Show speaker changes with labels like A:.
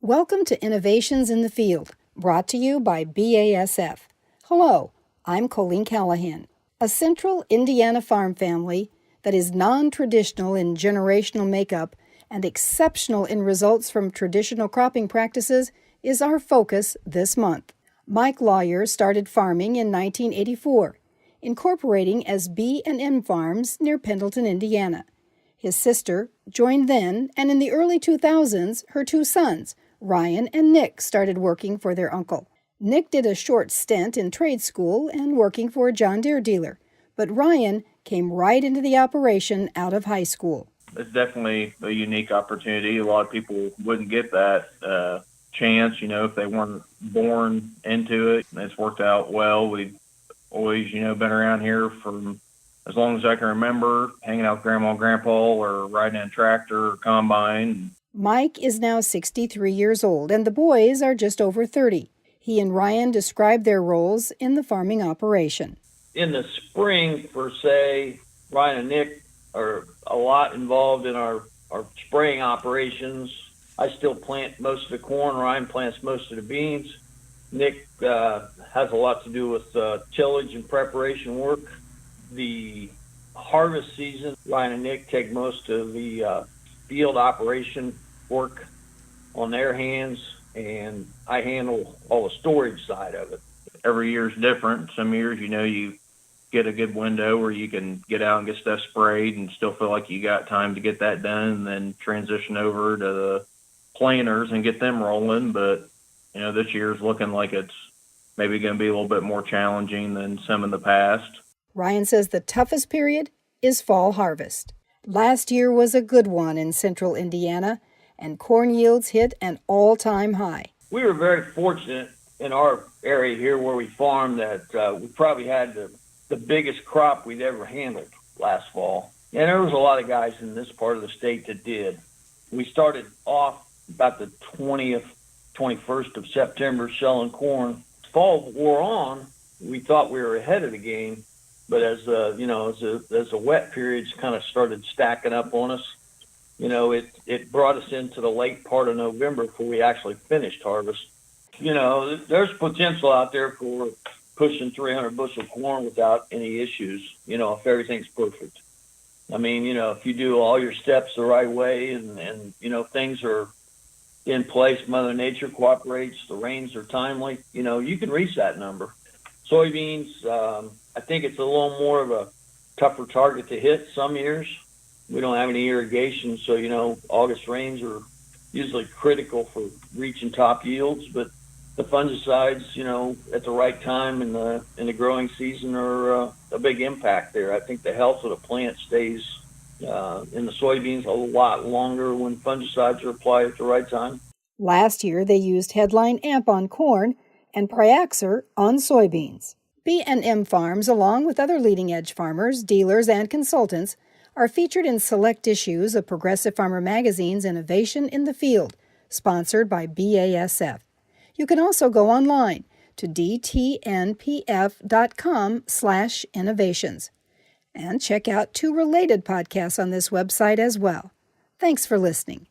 A: Welcome to Innovations in the Field, brought to you by BASF. Hello, I'm Colleen Callahan. A central Indiana farm family that is non-traditional in generational makeup and exceptional in results from traditional cropping practices is our focus this month. Mike Lawyer started farming in 1984, incorporating as B&M Farms near Pendleton, Indiana. His sister joined then, and in the early 2000s, her two sons, Ryan and Nick, started working for their uncle. Nick did a short stint in trade school and working for a John Deere dealer, but Ryan came right into the operation out of high school.
B: It's definitely a unique opportunity. A lot of people wouldn't get that chance, if they weren't born into it. It's worked out well. We've always, been around here from as long as I can remember, hanging out with Grandma and Grandpa or riding in a tractor or combine.
A: Mike is now 63 years old, and the boys are just over 30. He and Ryan describe their roles in the farming operation.
C: In the spring, per se, Ryan and Nick are a lot involved in our spraying operations. I still plant most of the corn. Ryan plants most of the beans. Nick has a lot to do with tillage and preparation work. The harvest season, Ryan and Nick take most of the field operation work on their hands, and I handle all the storage side of it.
B: Every year is different. Some years, you get a good window where you can get out and get stuff sprayed and still feel like you got time to get that done, and then transition over to the planters and get them rolling. But, this year's looking like it's maybe going to be a little bit more challenging than some in the past.
A: Ryan says the toughest period is fall harvest. Last year was a good one in central Indiana, and corn yields hit an all-time high.
C: We were very fortunate in our area here where we farm that we probably had the biggest crop we'd ever handled last fall. And there was a lot of guys in this part of the state that did. We started off about the 20th, 21st of September selling corn. Fall wore on, we thought we were ahead of the game. But as the wet periods kind of started stacking up on us, it brought us into the late part of November before we actually finished harvest. There's potential out there for pushing 300 bushel corn without any issues, if everything's perfect. I mean, if you do all your steps the right way and things are in place, Mother Nature cooperates, the rains are timely, you can reach that number. Soybeans, I think it's a little more of a tougher target to hit some years. We don't have any irrigation, so, August rains are usually critical for reaching top yields. But the fungicides, at the right time in the growing season are a big impact there. I think the health of the plant stays in the soybeans a lot longer when fungicides are applied at the right time.
A: Last year, they used Headline Amp on corn and Priaxor on soybeans. B&M Farms, along with other leading-edge farmers, dealers, and consultants, are featured in select issues of Progressive Farmer Magazine's Innovation in the Field, sponsored by BASF. You can also go online to dtnpf.com/innovations and check out two related podcasts on this website as well. Thanks for listening.